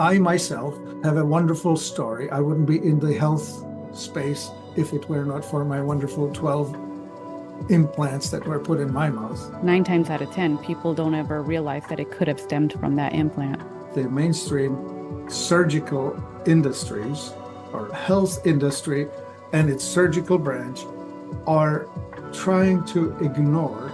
I myself have a wonderful story. I wouldn't be in the health space if it were not for my wonderful 12 implants that were put in my mouth. 9 times out of 10, people don't ever realize that it could have stemmed from that implant. The mainstream surgical industries or health industry and its surgical branch are trying to ignore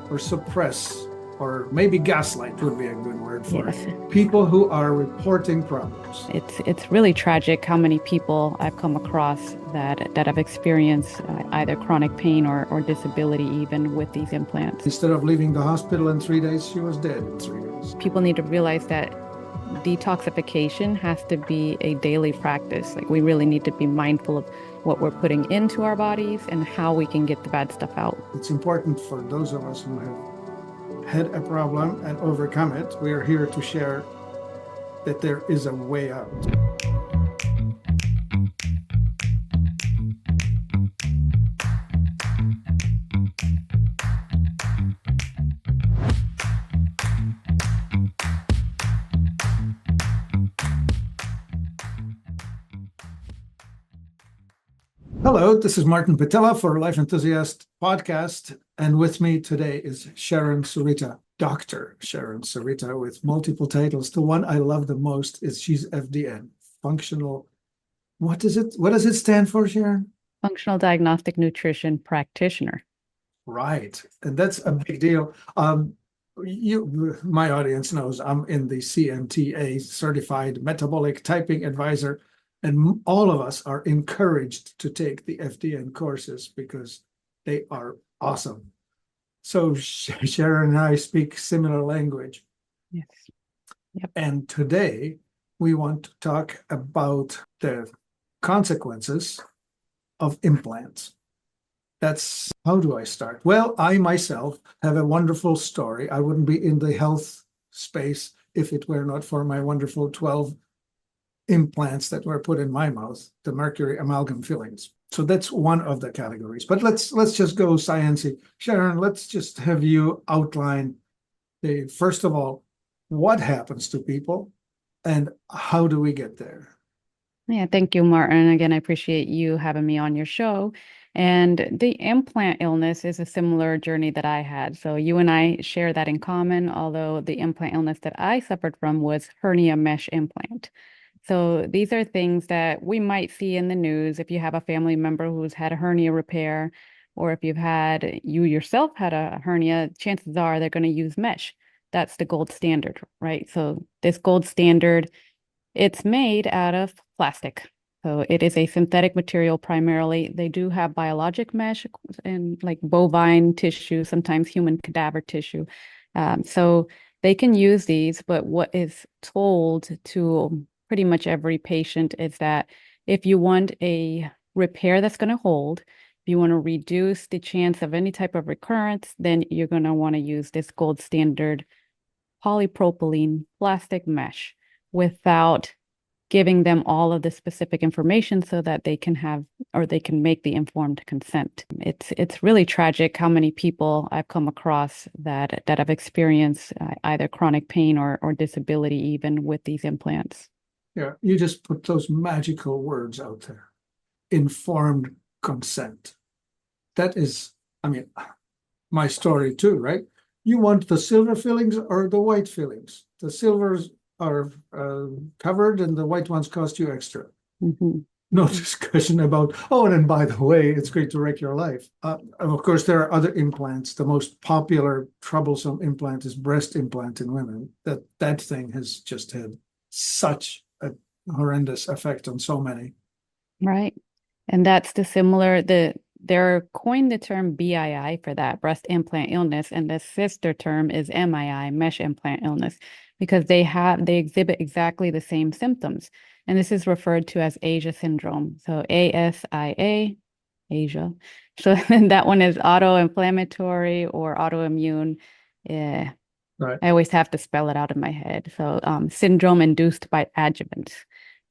or suppress, or maybe gaslight would be a good word for it, people who are reporting problems. It's really tragic how many people I've come across that have experienced either chronic pain or disability even with these implants. Instead of leaving the hospital in 3 days, she was dead in 3 days. People need to realize that detoxification has to be a daily practice. Like, we really need to be mindful of what we're putting into our bodies and how we can get the bad stuff out. It's important for those of us who have had a problem and overcome it. We are here to share that there is a way out. Hello, this is Martin Pytela for Life Enthusiast podcast, and with me today is Sharon Surita, Dr. Sharon Surita, with multiple titles. The one I love the most is she's FDN, functional. What is it? What does it stand for, Sharon? Functional Diagnostic Nutrition Practitioner. Right, and that's a big deal. My audience knows I'm in the CMTA, Certified Metabolic Typing Advisor. And all of us are encouraged to take the FDN courses because they are awesome. So Sharon and I speak similar language. Yes. Yep. And today we want to talk about the consequences of implants. How do I start? Well, I myself have a wonderful story. I wouldn't be in the health space if it were not for my wonderful 12 implants that were put in my mouth, the mercury amalgam fillings. So that's one of the categories. But let's just go sciencey. Sharon, let's just have you outline first of all, what happens to people and how do we get there? Yeah, thank you, Martin. Again, I appreciate you having me on your show. And the implant illness is a similar journey that I had. So you and I share that in common, although the implant illness that I suffered from was hernia mesh implant. So these are things that we might see in the news if you have a family member who's had a hernia repair, or if you yourself had a hernia, chances are they're going to use mesh. That's the gold standard, right? So this gold standard, it's made out of plastic. So it is a synthetic material primarily. They do have biologic mesh and like bovine tissue, sometimes human cadaver tissue. So they can use these, but what is told to pretty much every patient is that if you want a repair that's going to hold, if you want to reduce the chance of any type of recurrence, then you're going to want to use this gold standard polypropylene plastic mesh without giving them all of the specific information so that they can make the informed consent. It's really tragic how many people I've come across that have experienced either chronic pain or disability even with these implants. Yeah, you just put those magical words out there. Informed consent. That is, my story too, right? You want the silver fillings or the white fillings? The silvers are covered and the white ones cost you extra. Mm-hmm. No discussion about, and then by the way, it's going to wreck your life. Of course, there are other implants. The most popular troublesome implant is breast implant in women. That thing has just had such a horrendous effect on so many. Right. And that's they're coined the term BII for that, breast implant illness, and the sister term is MII, mesh implant illness, because they exhibit exactly the same symptoms. And this is referred to as Asia syndrome. So ASIA, Asia. So that one is autoinflammatory or autoimmune. Yeah. Right. I always have to spell it out in my head. So syndrome induced by adjuvant.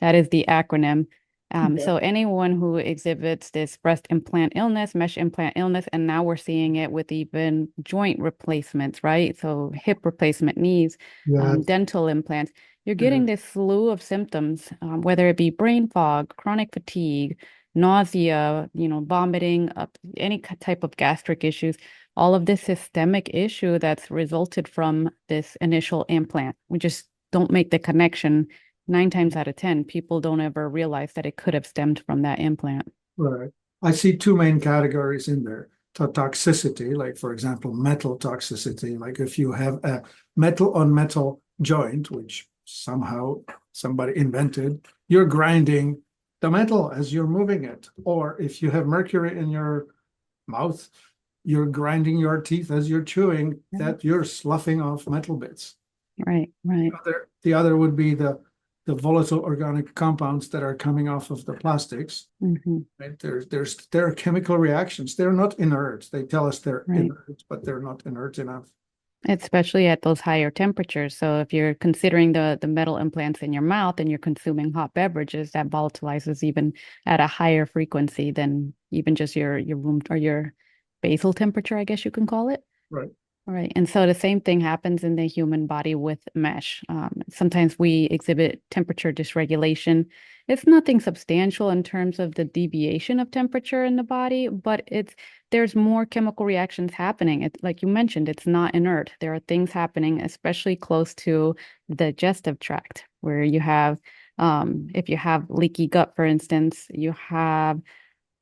That is the acronym. Okay. So anyone who exhibits this breast implant illness, mesh implant illness, and now we're seeing it with even joint replacements, right? So hip replacement, knees, Yes. dental implants. you're getting this slew of symptoms, whether it be brain fog, chronic fatigue, nausea, vomiting, any type of gastric issues, all of this systemic issue that's resulted from this initial implant. We just don't make the connection. 9 times out of 10, people don't ever realize that it could have stemmed from that implant. Right. I see two main categories in there. Toxicity, like for example, metal toxicity, like if you have a metal on metal joint, which somehow somebody invented, you're grinding the metal as you're moving it. Or if you have mercury in your mouth, you're grinding your teeth as you're chewing, that you're sloughing off metal bits. Right, right. The other would be the volatile organic compounds that are coming off of the plastics. Right? There are chemical reactions. They're not inert. They tell us they're inert, but they're not inert enough. Especially at those higher temperatures. So if you're considering the metal implants in your mouth and you're consuming hot beverages, that volatilizes even at a higher frequency than even just your room or your basal temperature, I guess you can call it. Right. Right. And so the same thing happens in the human body with mesh. Sometimes we exhibit temperature dysregulation. It's nothing substantial in terms of the deviation of temperature in the body, but there's more chemical reactions happening. Like you mentioned, it's not inert. There are things happening, especially close to the digestive tract, where you have, if you have leaky gut, for instance, you have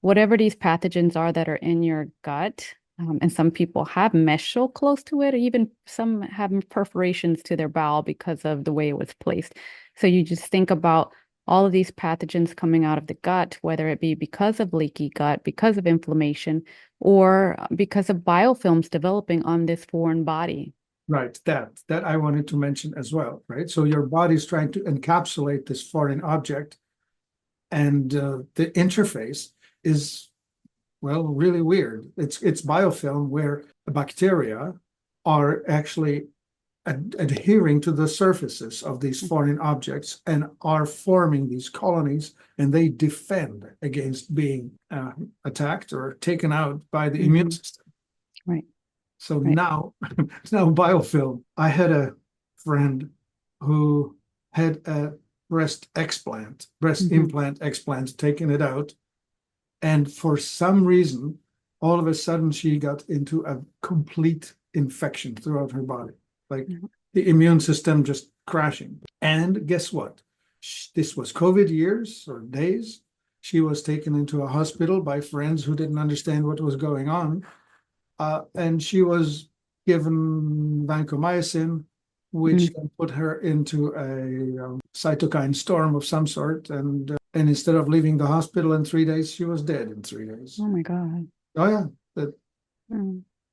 whatever these pathogens are that are in your gut. And some people have mesh so close to it, or even some have perforations to their bowel because of the way it was placed. So you just think about all of these pathogens coming out of the gut, whether it be because of leaky gut, because of inflammation, or because of biofilms developing on this foreign body. Right, that I wanted to mention as well, right? So your body's trying to encapsulate this foreign object, and the interface is, well, really weird. It's biofilm where the bacteria are actually adhering to the surfaces of these foreign objects and are forming these colonies, and they defend against being attacked or taken out by the immune system. Right. So now biofilm. I had a friend who had a breast implant explant, taken it out. And for some reason, all of a sudden, she got into a complete infection throughout her body, like the immune system just crashing. And guess what? This was COVID years or days. She was taken into a hospital by friends who didn't understand what was going on. And she was given vancomycin, which then put her into a cytokine storm of some sort. And instead of leaving the hospital in 3 days, she was dead in 3 days. Oh my God. Oh yeah,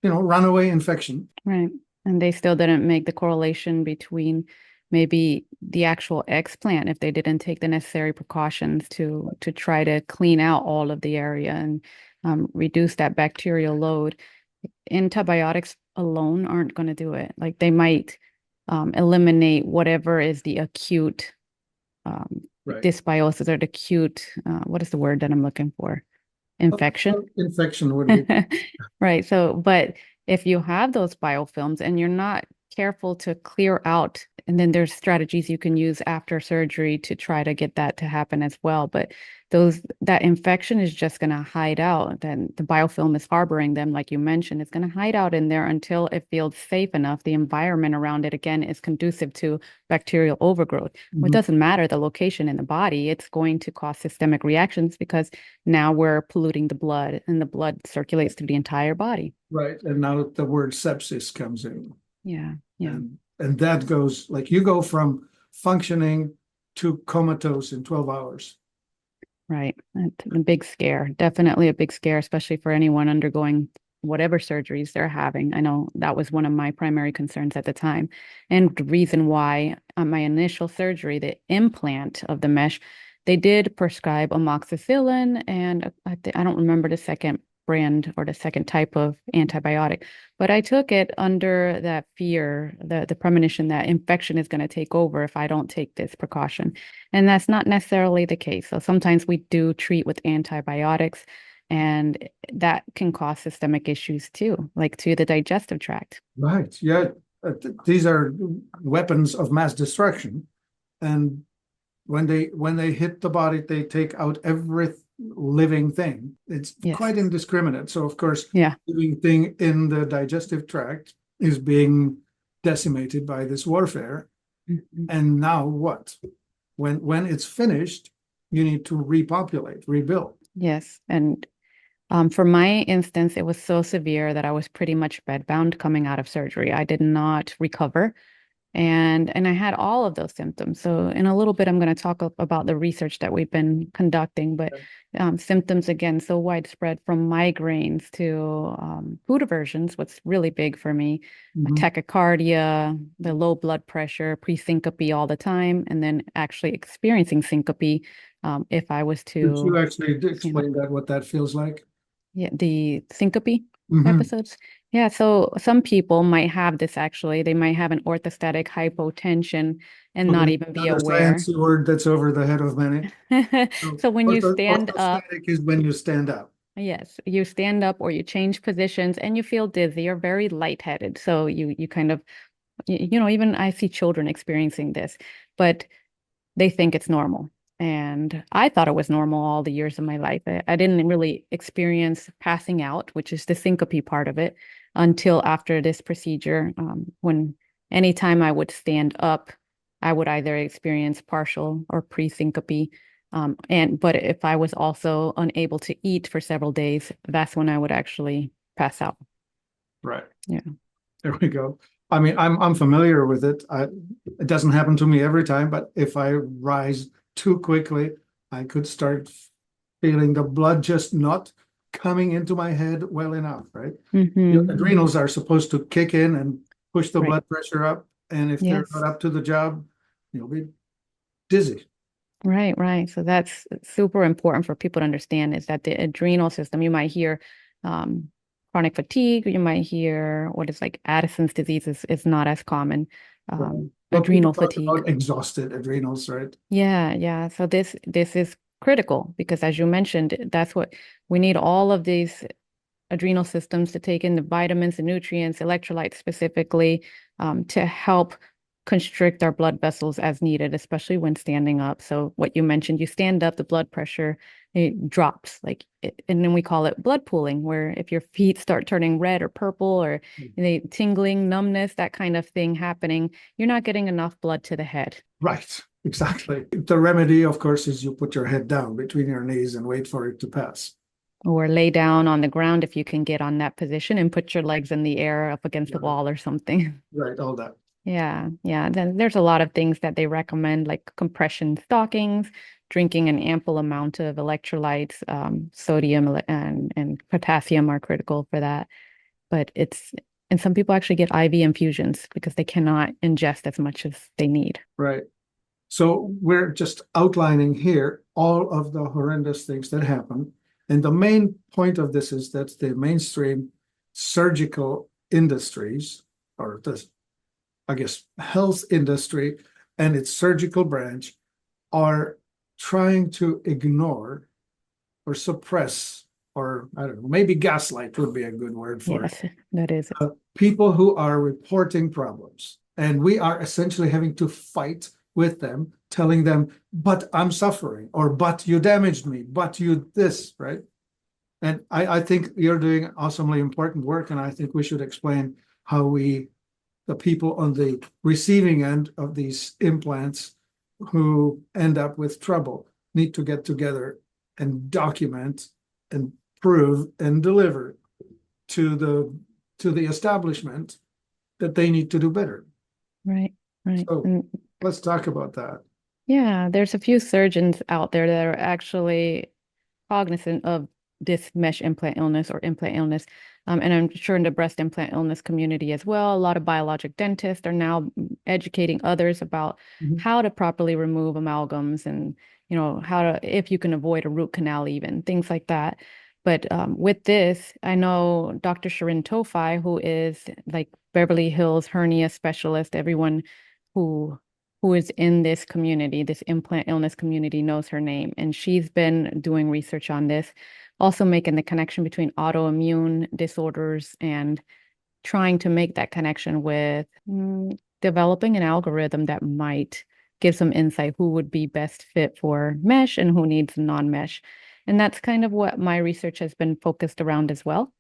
runaway infection. Right. And they still didn't make the correlation between maybe the actual explant, if they didn't take the necessary precautions to try to clean out all of the area and reduce that bacterial load. Antibiotics alone aren't going to do it. Like they might eliminate whatever is the acute dysbiosis or the acute, what is the word that I'm looking for? Infection. Infection would be. Right. So, but if you have those biofilms and you're not careful to clear out, and then there's strategies you can use after surgery to try to get that to happen as well. But that infection is just going to hide out. Then the biofilm is harboring them, like you mentioned. It's going to hide out in there until it feels safe enough. The environment around it, again, is conducive to bacterial overgrowth. Well, it doesn't matter the location in the body. It's going to cause systemic reactions because now we're polluting the blood, and the blood circulates through the entire body. Right. And now the word sepsis comes in. Yeah. Yeah. And that goes, like, you go from functioning to comatose in 12 hours. Right. That's a big scare. Definitely a big scare, especially for anyone undergoing whatever surgeries they're having. I know that was one of my primary concerns at the time. And the reason why on my initial surgery, the implant of the mesh, they did prescribe amoxicillin, and I don't remember the second brand or the second type of antibiotic, but I took it under that fear, the premonition that infection is going to take over if I don't take this precaution. And that's not necessarily the case. So sometimes we do treat with antibiotics, and that can cause systemic issues too, like to the digestive tract. Right. Yeah. These are weapons of mass destruction. And when they hit the body, they take out every living thing. It's Yes. quite indiscriminate. So of course, Yeah. living thing in the digestive tract is being decimated by this warfare. Mhm. And now what? When it's finished, you need to repopulate, rebuild. Yes. And for my instance, it was so severe that I was pretty much bedbound coming out of surgery. I did not recover. And I had all of those symptoms. So in a little bit, I'm going to talk about the research that we've been conducting, but symptoms, again, so widespread from migraines to food aversions, what's really big for me, tachycardia, the low blood pressure, pre-syncope all the time, and then actually experiencing syncope if I was Could you to actually stand up. explain that, what that feels like? Yeah, the syncope Mhm. episodes. Yeah, so some people might have this actually. They might have an orthostatic hypotension and not even be Another aware. sciencey word that's over the head of many. So So when you stand up, orthostatic is when you stand up. yes, you stand up or you change positions and you feel dizzy or very lightheaded. So you kind of, even I see children experiencing this, but they think it's normal. And I thought it was normal all the years of my life. I didn't really experience passing out, which is the syncope part of it, until after this procedure. When anytime I would stand up, I would either experience partial or pre-syncope. But if I was also unable to eat for several days, that's when I would actually pass out. Right. Yeah. There we go. I mean, I'm familiar with it. It doesn't happen to me every time, but if I rise too quickly, I could start feeling the blood just not coming into my head well enough, right? Your Mm-hmm. adrenals are supposed to kick in and push the Right. blood pressure up, and if they're Yes. not up to the job, you'll be dizzy. Right, right. So that's super important for people to understand is that the adrenal system, you might hear chronic fatigue, you might hear what is like Addison's disease is not as common. Right. Well, people Adrenal talk fatigue. about exhausted adrenals, right? Yeah, yeah. So this is critical because as you mentioned, that's what we need all of these adrenal systems to take in the vitamins, the nutrients, electrolytes specifically, to help constrict our blood vessels as needed, especially when standing up. So what you mentioned, you stand up, the blood pressure it drops, and then we call it blood pooling, where if your feet start turning red or purple or tingling, numbness, that kind of thing happening, you're not getting enough blood to the head. Right, exactly. The remedy, of course, is you put your head down between your knees and wait for it to pass. Or lay down on the ground if you can get on that position and put your legs in the air up against the Right, wall or something. right, all that. Yeah, yeah. Then there's a lot of things that they recommend, like compression stockings, drinking an ample amount of electrolytes, sodium and potassium are critical for that. But and some people actually get IV infusions because they cannot ingest as much as they need. Right. So we're just outlining here all of the horrendous things that happen. And the main point of this is that the mainstream surgical industries, or the, I guess, health industry and its surgical branch are trying to ignore or suppress, or I don't know, maybe gaslight would be a good word for it. Yes, that is it. People who are reporting problems. And we are essentially having to fight with them, telling them, but I'm suffering, or but you damaged me, but you this, right? And I think you're doing awesomely important work, and I think we should explain how the people on the receiving end of these implants who end up with trouble need to get together and document and prove and deliver to the establishment that they need to do better. Right, right. So And let's talk about that. yeah, there's a few surgeons out there that are actually cognizant of this mesh implant illness or implant illness. And I'm sure in the breast implant illness community as well, a lot of biologic dentists are now educating others about Mhm. how to properly remove amalgams and, how to, if you can avoid a root canal, even things like that. But with this, I know Dr. Sharon Surita, who is like Beverly Hills hernia specialist, everyone who who is in this community, this implant illness community, knows her name. And she's been doing research on this, also making the connection between autoimmune disorders and trying to make that connection with developing an algorithm that might give some insight who would be best fit for mesh and who needs non-mesh. And that's kind of what my research has been focused around as well.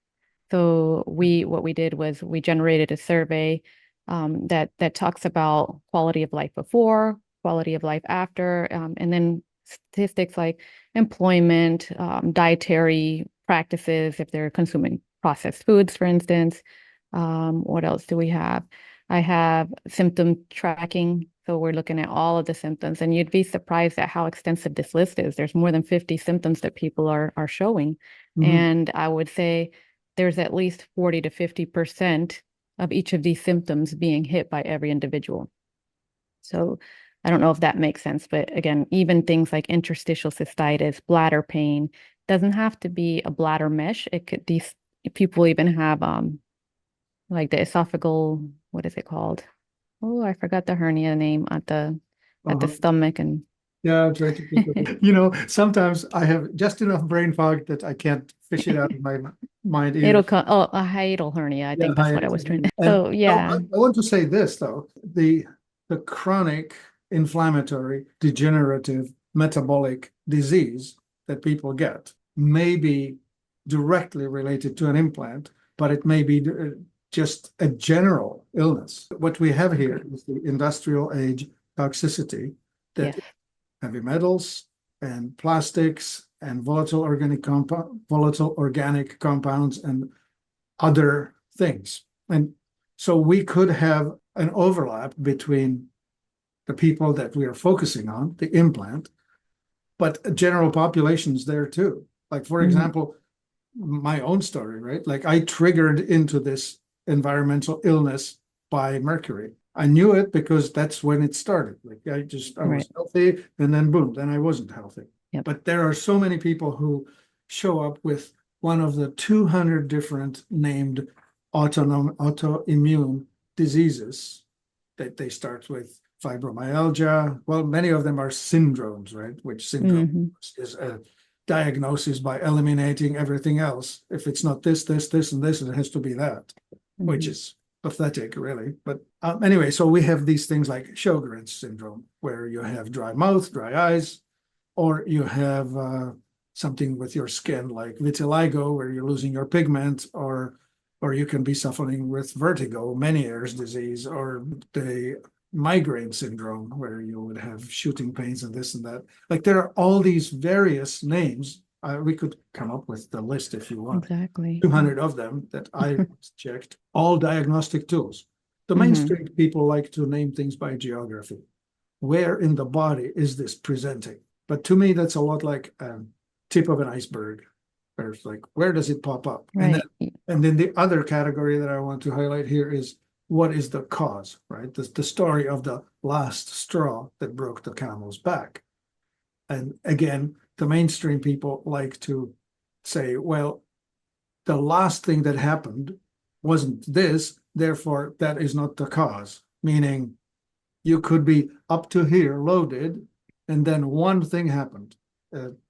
So what we did was we generated a survey that talks about quality of life before, quality of life after, and then statistics like employment, dietary practices, if they're consuming processed foods, for instance. What else do we have? I have symptom tracking. So we're looking at all of the symptoms, and you'd be surprised at how extensive this list is. There's more than 50 symptoms that people are showing. And I would say there's at least 40 to 50% of each of these symptoms being hit by every individual. So I don't know if that makes sense, but again, even things like interstitial cystitis, bladder pain, doesn't have to be a bladder mesh. It could, these people even have like the esophageal, what is it called? Oh, I forgot the hernia name at the stomach. And yeah, I'll try to think of it. Sometimes I have just enough brain fog that I can't fish it out of my mind either. it'll come, oh, a hiatal hernia. I think that's what I was trying to. So yeah. I want to say this though, the chronic inflammatory degenerative metabolic disease that people get may be directly related to an implant, but it may be just a general illness. What we have here is the industrial age toxicity that heavy metals and plastics and volatile organic compounds and other things. And so we could have an overlap between the people that we are focusing on, the implant, but general populations there too. Like, for example, my own story, right? Like I triggered into this environmental illness by mercury. I knew it because that's when it started. Like I was healthy and then boom, then I wasn't healthy. But there are so many people who show up with one of the 200 different named autoimmune diseases that they start with fibromyalgia. Well, many of them are syndromes, right? Which syndrome is a diagnosis by eliminating everything else. If it's not this, and this, it has to be that, which is pathetic, really. But anyway, so we have these things like Sjogren's syndrome, where you have dry mouth, dry eyes, or you have something with your skin like vitiligo, where you're losing your pigment, or you can be suffering with vertigo, Meniere's disease, or the migraine syndrome, where you would have shooting pains and this and that. Like there are all these various names. We could come up with the list if you want. Exactly. 200 of them that I checked, all diagnostic tools. The mainstream people like to name things by geography. Where in the body is this presenting? But to me, that's a lot like a tip of an iceberg. There's like, where does it pop up? Right. And then the other category that I want to highlight here is, what is the cause, right? The story of the last straw that broke the camel's back. And again, the mainstream people like to say, well, the last thing that happened wasn't this, therefore that is not the cause. Meaning you could be up to here loaded, and then one thing happened.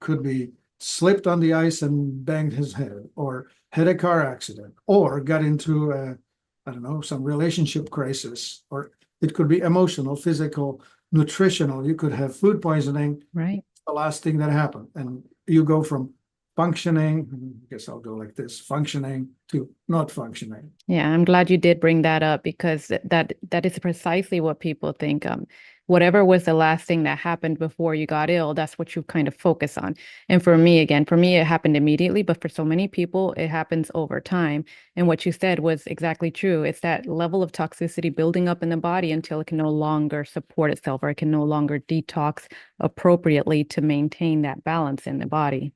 Could be slipped on the ice and banged his head, or had a car accident, or got into I don't know, some relationship crisis, or it could be emotional, physical, nutritional. You could have food poisoning. Right. The last thing that happened. And you go from functioning, I guess I'll go like this, functioning to not functioning. Yeah, I'm glad you did bring that up, because that is precisely what people think. Whatever was the last thing that happened before you got ill, that's what you kind of focus on. And for me, it happened immediately, but for so many people, it happens over time. And what you said was exactly true. It's that level of toxicity building up in the body until it can no longer support itself, or it can no longer detox appropriately to maintain that balance in the body.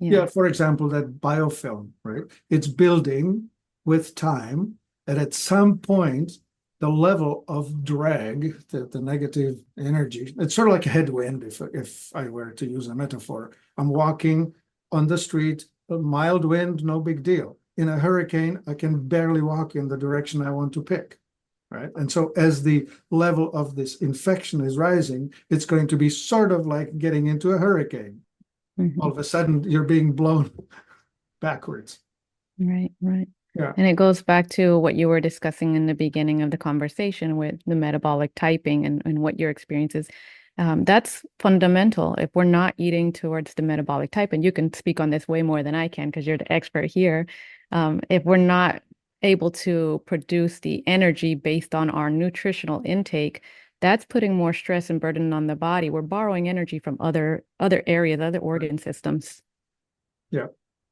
Yeah, for example, that biofilm, right? It's building with time, and at some point, the level of drag, the negative energy, it's sort of like a headwind, if I were to use a metaphor. I'm walking on the street, a mild wind, no big deal. In a hurricane, I can barely walk in the direction I want to pick, right? And so as the level of this infection is rising, it's going to be sort of like getting into a hurricane. All of a sudden, you're being blown backwards. Right. Yeah. And it goes back to what you were discussing in the beginning of the conversation with the metabolic typing and what your experience is. That's fundamental. If we're not eating towards the metabolic type, and you can speak on this way more than I can because you're the expert here. If we're not able to produce the energy based on our nutritional intake, that's putting more stress and burden on the body. We're borrowing energy from other areas, other organ systems. Yeah.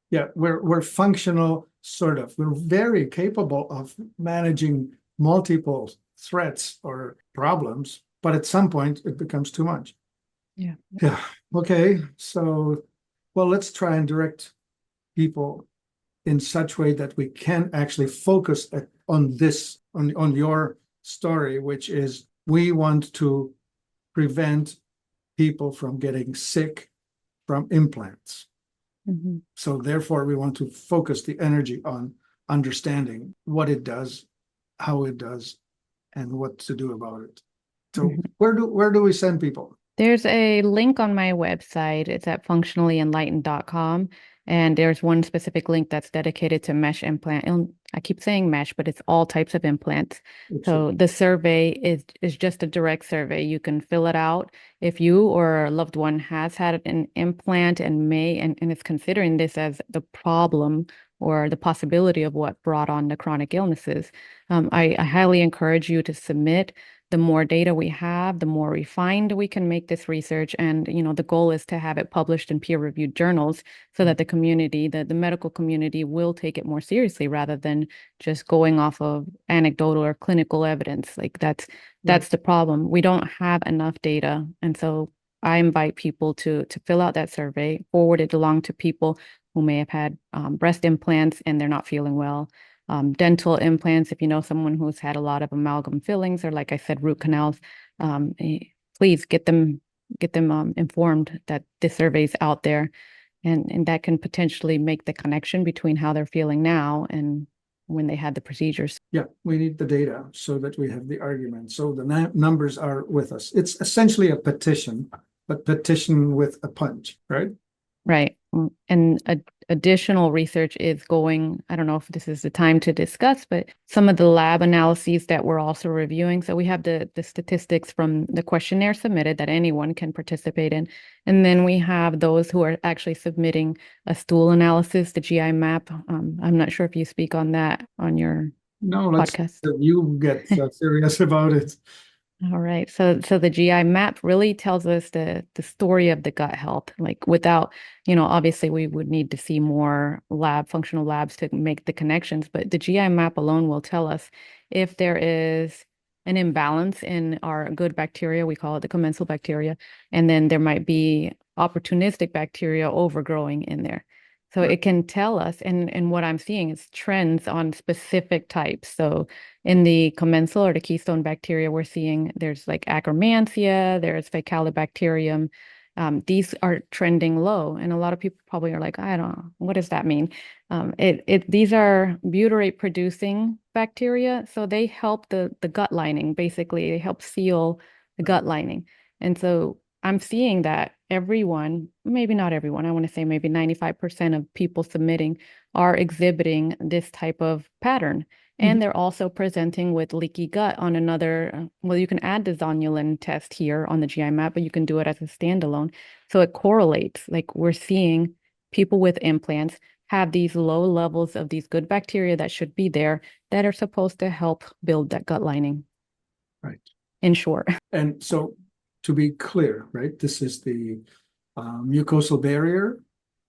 Yeah. We're functional, sort of. We're very capable of managing multiple threats or problems, but at some point it becomes too much. Yeah. Yeah. Okay. So, well, let's try and direct people in such way that we can actually focus on this, on your story, which is we want to prevent people from getting sick from implants. Mm-hmm. So therefore, we want to focus the energy on understanding what it does, how it does, and what to do about it. So Mm-hmm. where do we send people? There's a link on my website. It's at functionallyenlightened.com. And there's one specific link that's dedicated to mesh implant. And I keep saying mesh, but it's all types of implants. So the survey is just a direct survey. You can fill it out if you or a loved one has had an implant and is considering this as the problem or the possibility of what brought on the chronic illnesses. I highly encourage you to submit. The more data we have, the more refined we can make this research. And, the goal is to have it published in peer-reviewed journals so that the community, the medical community will take it more seriously rather than just going off of anecdotal or clinical evidence. Like that's the problem. We don't have enough data. And so I invite people to fill out that survey, forward it along to people who may have had breast implants and they're not feeling well. Dental implants, if you know someone who's had a lot of amalgam fillings or, like I said, root canals, please get them informed that this survey is out there, and that can potentially make the connection between how they're feeling now and when they had the procedures. Yeah, we need the data so that we have the argument. So the numbers are with us. It's essentially a petition, but petition with a punch, right? Right. And additional research is going, I don't know if this is the time to discuss, but some of the lab analyses that we're also reviewing. So we have the statistics from the questionnaire submitted that anyone can participate in. And then we have those who are actually submitting a stool analysis, the GI map. I'm not sure if you speak on that on your podcast. You get serious about it. All right. So the GI map really tells us the story of the gut health. Like without, obviously we would need to see more functional labs to make the connections, but the GI map alone will tell us if there is an imbalance in our good bacteria, we call it the commensal bacteria, and then there might be opportunistic bacteria overgrowing in there. So it can tell us, and what I'm seeing is trends on specific types. So in the commensal or the keystone bacteria, we're seeing there's like Akkermansia, there's Faecalibacterium. These are trending low, and a lot of people probably are like, I don't know, what does that mean? These are butyrate producing bacteria, so they help the gut lining. Basically, they help seal the gut lining, and so I'm seeing that everyone, maybe not everyone, I want to say maybe 95% of people submitting are exhibiting this type of pattern. And they're also presenting with leaky gut on another, well, you can add the zonulin test here on the GI map, but you can do it as a standalone. So it correlates. Like we're seeing people with implants have these low levels of these good bacteria that should be there that are supposed to help build that gut lining. Right. In short. And so to be clear, right, this is the mucosal barrier.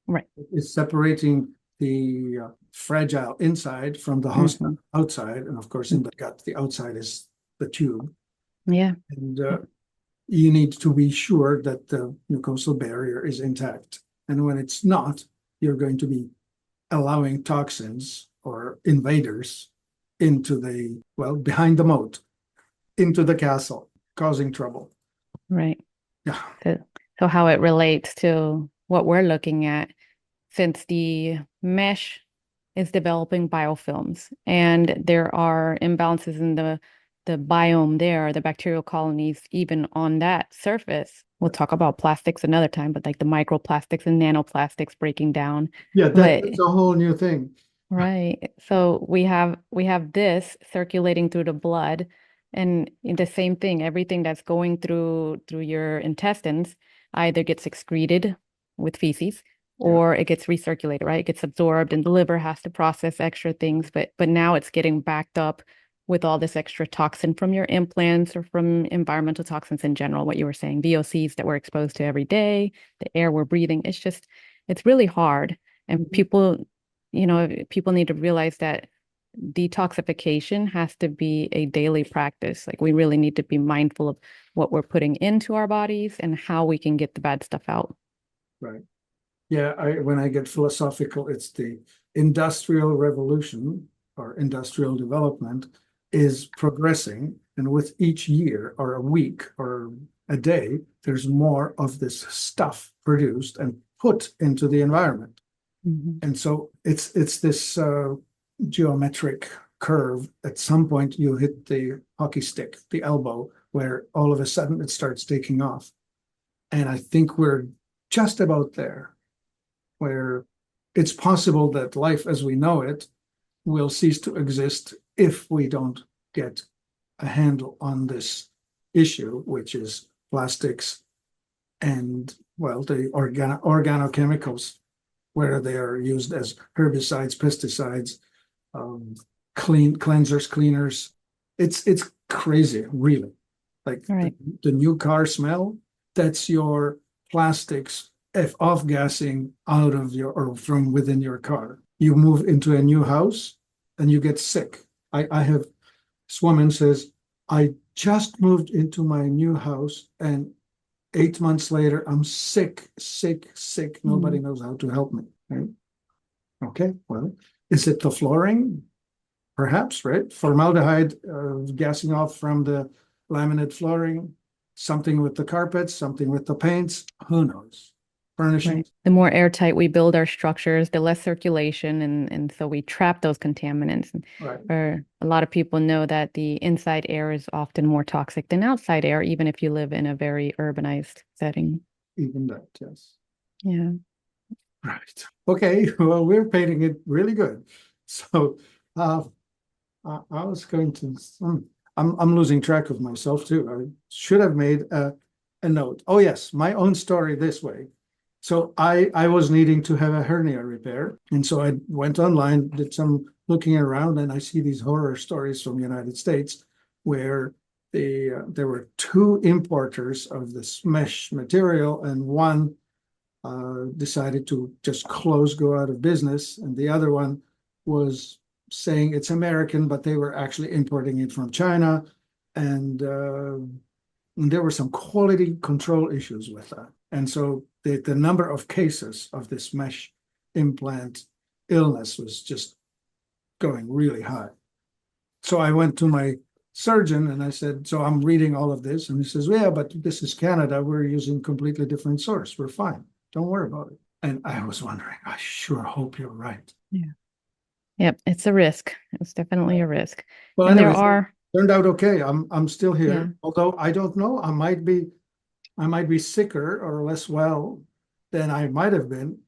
Right. It's separating the fragile inside from the host outside. And of course, in the gut, the outside is the tube. Yeah. And you need to be sure that the mucosal barrier is intact. And when it's not, you're going to be allowing toxins or invaders into behind the moat, into the castle, causing trouble. Right. Yeah. So how it relates to what we're looking at, since the mesh is developing biofilms and there are imbalances in the biome there, the bacterial colonies, even on that surface. We'll talk about plastics another time, but like the microplastics and nanoplastics breaking down. Yeah, that's a whole new thing. Right. So we have this circulating through the blood, and the same thing, everything that's going through your intestines either gets excreted with feces Yeah, or it gets recirculated, right? It gets absorbed and the liver has to process extra things, but now it's getting backed up with all this extra toxin from your implants or from environmental toxins in general, what you were saying, VOCs that we're exposed to every day, the air we're breathing. It's really hard. And people need to realize that detoxification has to be a daily practice. Like we really need to be mindful of what we're putting into our bodies and how we can get the bad stuff out. right. Yeah, when I get philosophical, it's the industrial revolution or industrial development is progressing, and with each year or a week or a day, there's more of this stuff produced and put into the environment. Mhm. And so it's this geometric curve. At some point, you hit the hockey stick, the elbow, where all of a sudden it starts taking off. And I think we're just about there, where it's possible that life as we know it will cease to exist if we don't get a handle on this issue, which is plastics and, well, the organochemicals, where they are used as herbicides, pesticides, um, cleansers, cleaners. It's crazy, really. Like Right. the new car smell, that's your plastics off gassing out of your or from within your car. You move into a new house and you get sick. I have this woman says, I just moved into my new house and 8 months later, I'm sick, sick, sick. Nobody Mm. knows how to help me. Right? Okay, well, is it the flooring? Perhaps, right? Formaldehyde gassing off from the laminate flooring, something with the carpets, something with the paints. Who knows? Right. Furnishings. The more airtight we build our structures, the less circulation, and so we trap those contaminants. And Right. for a lot of people know that the inside air is often more toxic than outside air, even if you live in a very urbanized setting. Even that, yes. Yeah. Right. Okay. Well, we're painting it really good. So uh, I was going to, I'm losing track of myself too. I should have made a note. Oh, yes, my own story this way. So I was needing to have a hernia repair. And so I went online, did some looking around, and I see these horror stories from the United States where there were two importers of this mesh material, and one decided to just go out of business, and the other one was saying it's American, but they were actually importing it from China, and there were some quality control issues with that. And so the number of cases of this mesh implant illness was just going really high. So I went to my surgeon and I said, so I'm reading all of this. And he says, well, yeah, but this is Canada. We're using completely different source. We're fine. Don't worry about it. And I was wondering, I sure hope you're right. Yeah. Yep. It's a risk. It's definitely a risk. Well, And there anyways, are, turned out okay. I'm still yeah, here. Although I don't know, I might be sicker or less well than I might have been.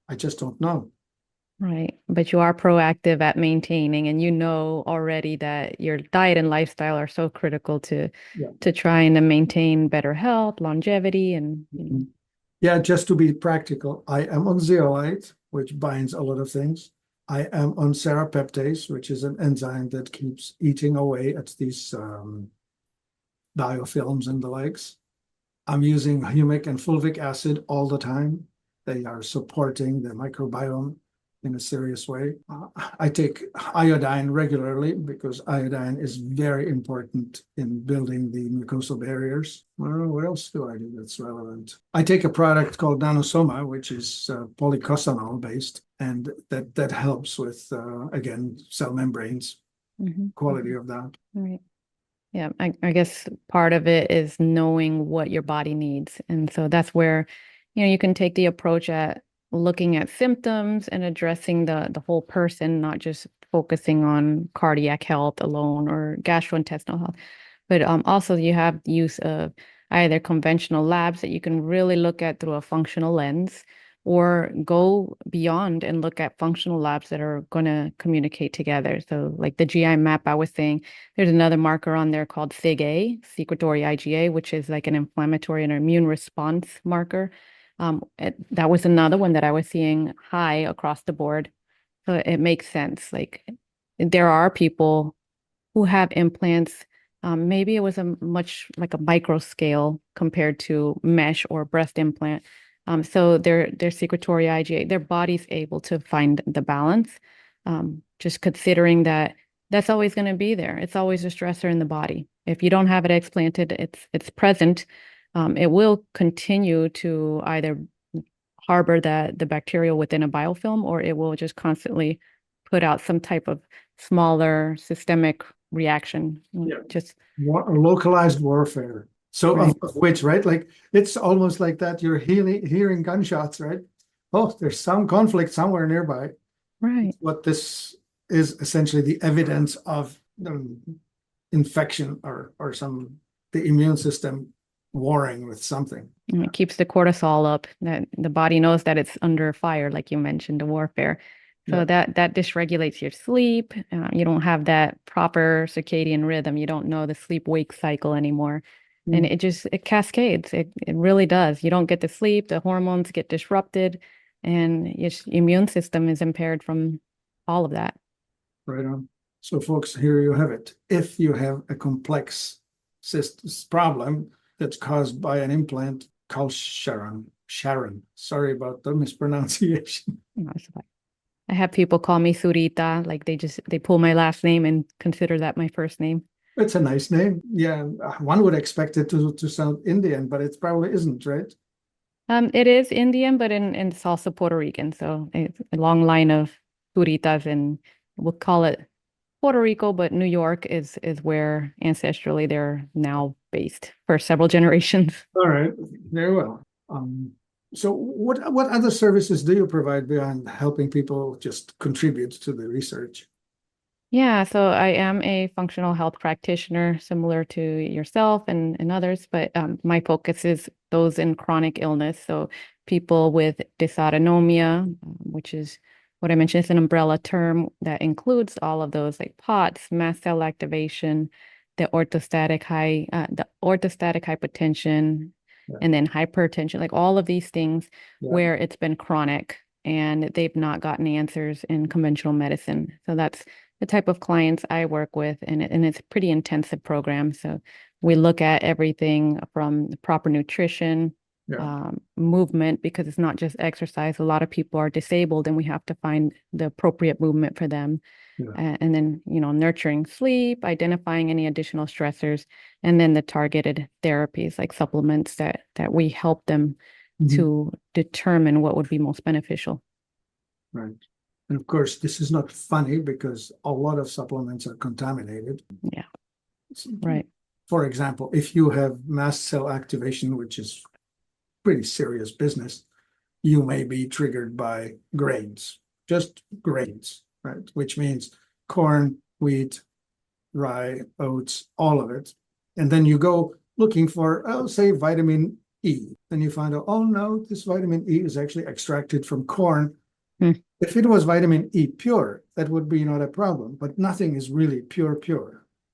I just don't know. right. But you are proactive at maintaining, and you know already that your diet and lifestyle are so critical to Yeah. trying to maintain better health, longevity, and. Yeah, just to be practical, I am on zeolite, which binds a lot of things. I am on serrapeptase, which is an enzyme that keeps eating away at these biofilms and the likes. I'm using humic and fulvic acid all the time. They are supporting the microbiome in a serious way. I take iodine regularly because iodine is very important in building the mucosal barriers. What else do I do that's relevant? I take a product called Nanosoma, which is polycosanol based, and that helps with, again, cell membranes, quality of that. Right. Yeah, I guess part of it is knowing what your body needs. And so that's where, you can take the approach at looking at symptoms and addressing the whole person, not just focusing on cardiac health alone or gastrointestinal health. But also you have the use of either conventional labs that you can really look at through a functional lens, or go beyond and look at functional labs that are going to communicate together. So like the GI map I was saying, there's another marker on there called SIG-A, secretory IgA, which is like an inflammatory and immune response marker. That was another one that I was seeing high across the board. So it makes sense. Like there are people who have implants. Maybe it was a much like a micro scale compared to mesh or breast implant. So their secretory IgA, their body's able to find the balance. Just considering that that's always going to be there. It's always a stressor in the body. If you don't have it explanted, it's present. It will continue to either harbor the bacteria within a biofilm, or it will just constantly put out some type of smaller systemic reaction. Yeah. Just localized warfare. So right. of which, right? Like it's almost like that you're hearing gunshots, right? Oh, there's some conflict somewhere nearby. Right. What this is essentially the evidence of infection or the immune system warring with something. And it keeps the cortisol up. That the body knows that it's under fire, like you mentioned, the warfare. So that dysregulates your sleep. You don't have that proper circadian rhythm. You don't know the sleep-wake cycle anymore. And it cascades. It really does. You don't get the sleep, the hormones get disrupted, and your immune system is impaired from all of that. Right on. So folks, here you have it. If you have a complex problem that's caused by an implant, call Sharon. Sorry about the mispronunciation. No, it's fine. I have people call me Surita, like they pull my last name and consider that my first name. It's a nice name. Yeah, one would expect it to sound Indian, but it probably isn't, right? It is Indian, but it's also Puerto Rican. So it's a long line of Suritas, and we'll call it Puerto Rico, but New York is where ancestrally they're now based for several generations. All right, very well. So what other services do you provide beyond helping people just contribute to the research? Yeah, so I am a functional health practitioner, similar to yourself and others, but my focus is those in chronic illness. So people with dysautonomia, which is what I mentioned, is an umbrella term that includes all of those like POTS, mast cell activation, the orthostatic hypotension, and then hypertension, like all of these things where it's been chronic and they've not gotten answers in conventional medicine. So that's the type of clients I work with, and it's a pretty intensive program. So we look at everything from the proper nutrition, movement, because it's not just exercise. A lot of people are disabled and we have to find the appropriate movement for them. And then, nurturing sleep, identifying any additional stressors, and then the targeted therapies like supplements that we help them to determine what would be most beneficial. Right. And of course, this is not funny because a lot of supplements are contaminated. Yeah. Right. For example, if you have mast cell activation, which is pretty serious business, you may be triggered by grains, just grains, right? Which means corn, wheat, rye, oats, all of it. And then you go looking for, say, vitamin E. Then you find out, oh no, this vitamin E is actually extracted from corn. If it was vitamin E pure, that would be not a problem, but nothing is really pure.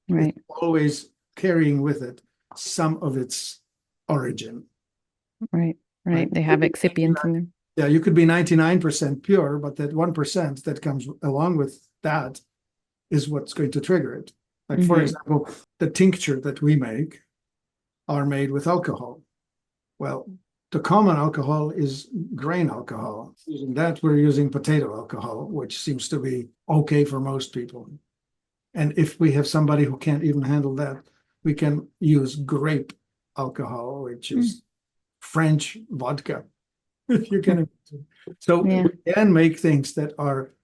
Right. It's always carrying with it some of its origin. Right. They have excipients in there. Yeah, you could be 99% pure, but that 1% that comes along with that is what's going to trigger it. Like, for example, the tincture that we make are made with alcohol. Well, the common alcohol is grain alcohol. Using that, we're using potato alcohol, which seems to be okay for most people. And if we have somebody who can't even handle that, we can use grape alcohol, which is French vodka, if you can. So we can make things that are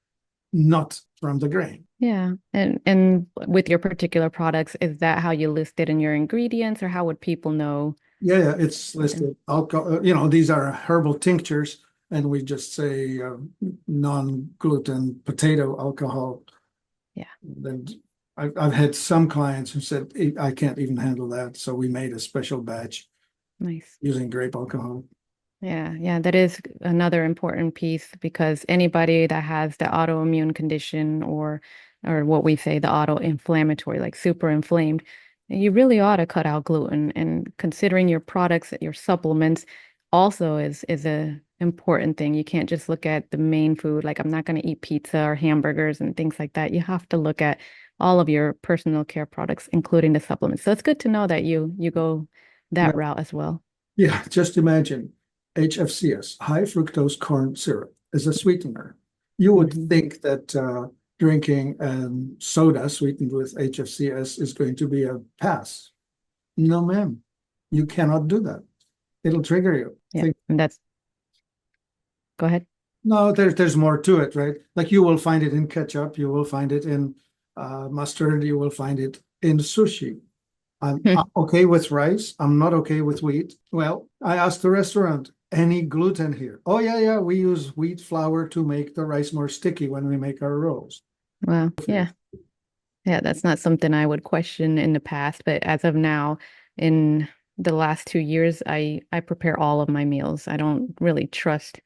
not from the grain. Yeah. And with your particular products, is that how you list it in your ingredients, or how would people know? Yeah, it's listed. Alcohol, these are herbal tinctures, and we just say non-gluten potato alcohol. Yeah. Then I've had some clients who said, I can't even handle that. So we made a special batch Nice. using grape alcohol. Yeah, that is another important piece because anybody that has the autoimmune condition or what we say the auto-inflammatory, like super inflamed, you really ought to cut out gluten. And considering your products, your supplements also is a important thing. You can't just look at the main food, like I'm not going to eat pizza or hamburgers and things like that. You have to look at all of your personal care products, including the supplements. So it's good to know that you go that Now, route as well. yeah, just imagine HFCS, high fructose corn syrup, as a sweetener. You would Mhm. think that drinking soda sweetened with HFCS is going to be a pass. No, ma'am. You cannot do that. It'll trigger you. Yeah, Think, and that's go ahead. no, there's more to it, right? Like you will find it in ketchup, you will find it in mustard, you will find it in sushi. I'm okay with rice. I'm not okay with wheat. Well, I asked the restaurant, any gluten here? Oh, yeah, we use wheat flour to make the rice more sticky when we make our rolls. Well, yeah, that's not something I would question in the past, but as of now, in the last 2 years, I prepare all of my meals. I don't really trust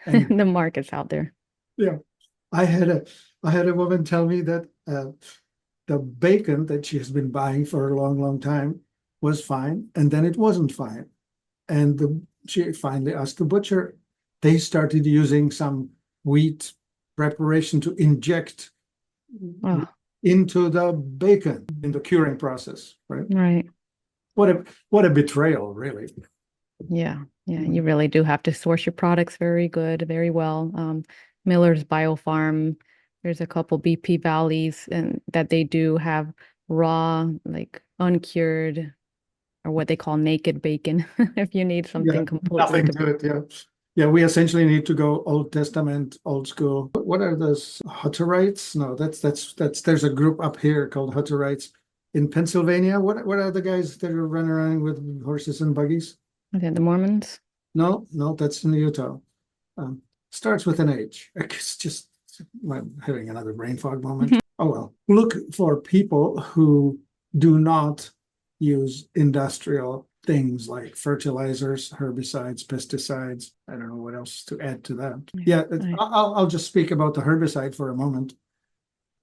Any, the markets out there. yeah, I had a I had a woman tell me that the bacon that she has been buying for a long, long time was fine, and then it wasn't fine. And she finally asked the butcher. They started using some wheat preparation to inject Oh, into the bacon in the curing process, right? right. What a betrayal, really. Yeah, you really do have to source your products very good, very well. Miller's Biofarm, there's a couple BP Valleys and that they do have raw, like uncured or what they call naked bacon if you need Yeah, something completely nothing to to it. Yeah. Yeah, we essentially need to go Old Testament, old school. What are those Hutterites? No, there's a group up here called Hutterites in Pennsylvania. What are the guys that are running around with horses and buggies? Okay, the Mormons. No, that's in Utah. Um, Starts with an H. It's just I'm having another brain fog moment. Oh well. Look for people who do not use industrial things like fertilizers, herbicides, pesticides. I don't know what else to add to that. Yeah, Yeah, right. I'll just speak about the herbicide for a moment.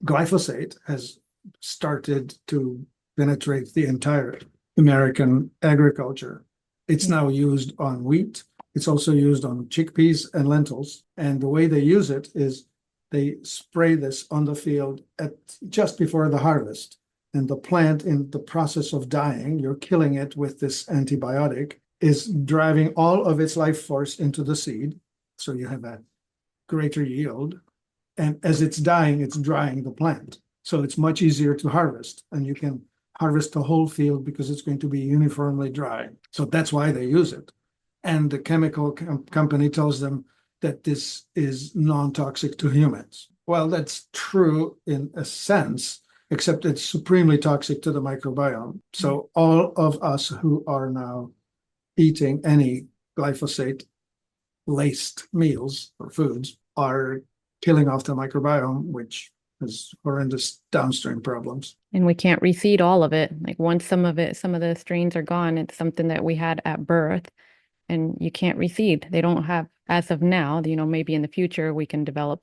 Glyphosate has started to penetrate the entire American agriculture. It's Yeah. now used on wheat. It's also used on chickpeas and lentils. And the way they use it is they spray this on the field at just before the harvest. And the plant, in the process of dying, you're killing it with this antibiotic, is driving all of its life force into the seed. So you have a greater yield. And as it's dying, it's drying the plant. So it's much easier to harvest, and you can harvest the whole field because it's going to be uniformly dry. So that's why they use it. And the chemical company tells them that this is non-toxic to humans. Well, that's true in a sense, except it's supremely toxic to the microbiome. So all of us who are now eating any glyphosate laced meals or foods are killing off the microbiome, which has horrendous downstream problems. And we can't reseed all of it. Like once some of the strains are gone, it's something that we had at birth and you can't reseed. They don't have, as of now, maybe in the future we can develop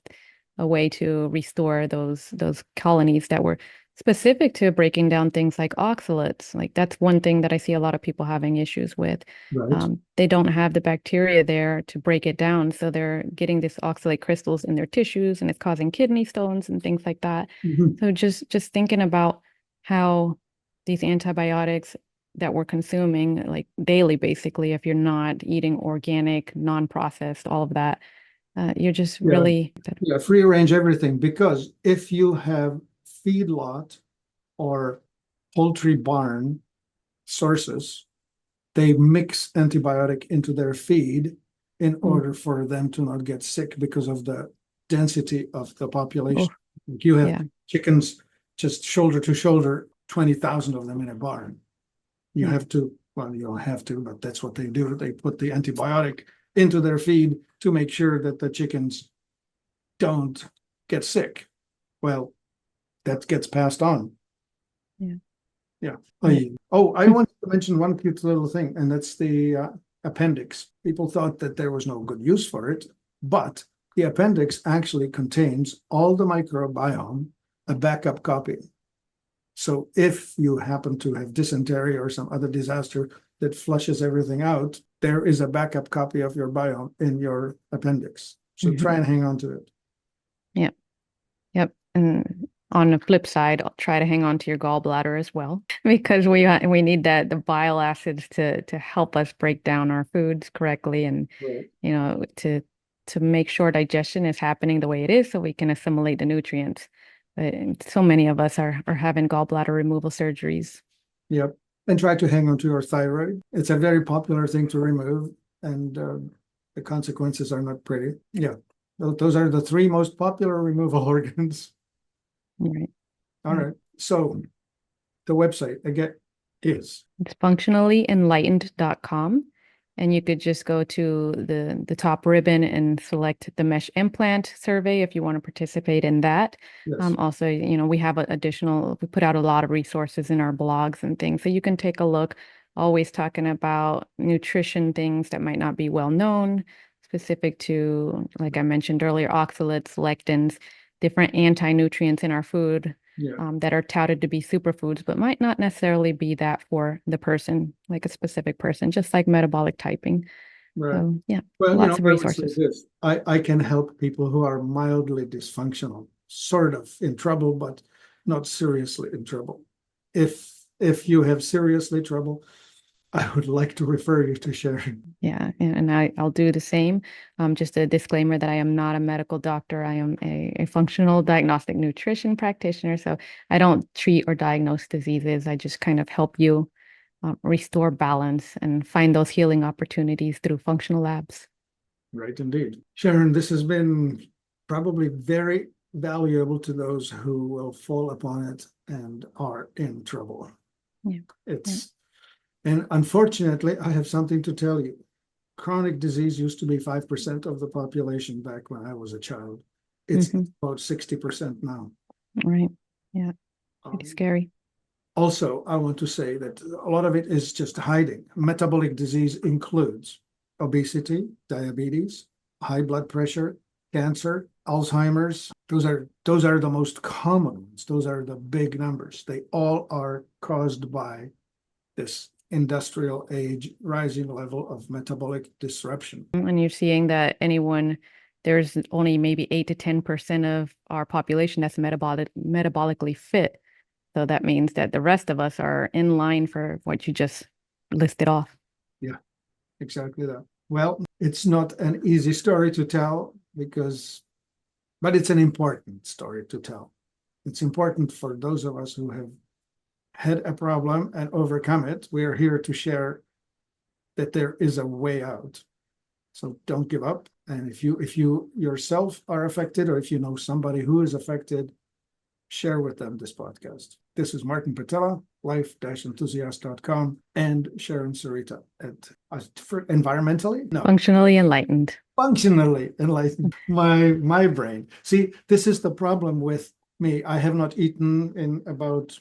a way to restore those colonies that were specific to breaking down things like oxalates. Like that's one thing that I see a lot of people having issues with. Right. They don't have the bacteria there to break it down, so they're getting this oxalate crystals in their tissues, and it's causing kidney stones and things like that. Mhm. So just thinking about how these antibiotics that we're consuming like daily, basically, if you're not eating organic, non-processed, all of that, you're just Yeah, really, yeah, free range everything, because if you have feedlot or poultry barn sources, they mix antibiotic into their feed in order for them to not get sick because of the density of the oh, population. Like you have yeah, chickens just shoulder to shoulder, 20,000 of them in a barn. You yeah. have to, well, you don't have to, but that's what they do. They put the antibiotic into their feed to make sure that the chickens don't get sick. Well, that gets passed on. Yeah. Yeah. Yeah. I wanted to mention one cute little thing, and that's the appendix. People thought that there was no good use for it, but the appendix actually contains all the microbiome, a backup copy. So if you happen to have dysentery or some other disaster that flushes everything out, there is a backup copy of your biome in your appendix. So try and hang on to it. Yep. Yep. And on the flip side, I'll try to hang on to your gallbladder as well, because we need the bile acids to help us break down our foods correctly, and Right. to make sure digestion is happening the way it is, so we can assimilate the nutrients. But so many of us are having gallbladder removal surgeries. Yep. And try to hang on to your thyroid. It's a very popular thing to remove, and the consequences are not pretty. Yeah. Those are the three most popular removal organs. Right. All right. So the website again is It's functionallyenlightened.com. And you could just go to the top ribbon and select the mesh implant survey if you want to participate in that. yes. Also, we have we put out a lot of resources in our blogs and things, so you can take a look, always talking about nutrition things that might not be well known, specific to, like I mentioned earlier, oxalates, lectins, different anti-nutrients in our food. Yeah. That are touted to be superfoods, but might not necessarily be that for the person, like a specific person, just like metabolic typing. Right. So yeah, Well, lots of I would say resources. this. I can help people who are mildly dysfunctional, sort of in trouble, but not seriously in trouble. If you have seriously trouble, I would like to refer you to Sharon. Yeah, and I'll do the same. Just a disclaimer that I am not a medical doctor. I am a functional diagnostic nutrition practitioner. So I don't treat or diagnose diseases. I just kind of help you restore balance and find those healing opportunities through functional labs. Right, indeed. Sharon, this has been probably very valuable to those who will fall upon it and are in trouble. Yeah. And unfortunately, I have something to tell you. Chronic disease used to be 5% of the population back when I was a child. It's about 60% now. Right. Yeah. Pretty scary. Also, I want to say that a lot of it is just hiding. Metabolic disease includes obesity, diabetes, high blood pressure, cancer, Alzheimer's. Those are the most common ones. Those are the big numbers. They all are caused by this industrial age rising level of metabolic disruption. And you're seeing that there's only maybe 8 to 10% of our population that's metabolically fit. So that means that the rest of us are in line for what you just listed off. Yeah, exactly that. Well, it's not an easy story to tell but it's an important story to tell. It's important for those of us who have had a problem and overcome it. We are here to share that there is a way out. So don't give up. And if you yourself are affected, or if you know somebody who is affected, share with them this podcast. This is Martin Pytela, life-enthusiast.com, and Sharon Surita for environmentally? No. Functionally enlightened. Functionally enlightened. My brain. See, this is the problem with me. I have not eaten in about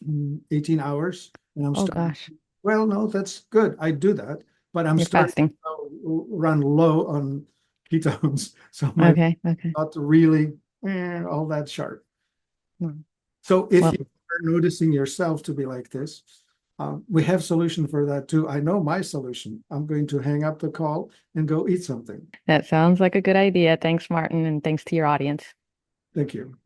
18 hours. And Oh gosh. Well, no, that's good. I do that, but I'm You're starting fasting. to run low on ketones. So my Okay. not really all that sharp. Hmm. So if Well, you are noticing yourself to be like this, we have solution for that too. I know my solution. I'm going to hang up the call and go eat something. that sounds like a good idea. Thanks, Martin, and thanks to your audience. Thank you.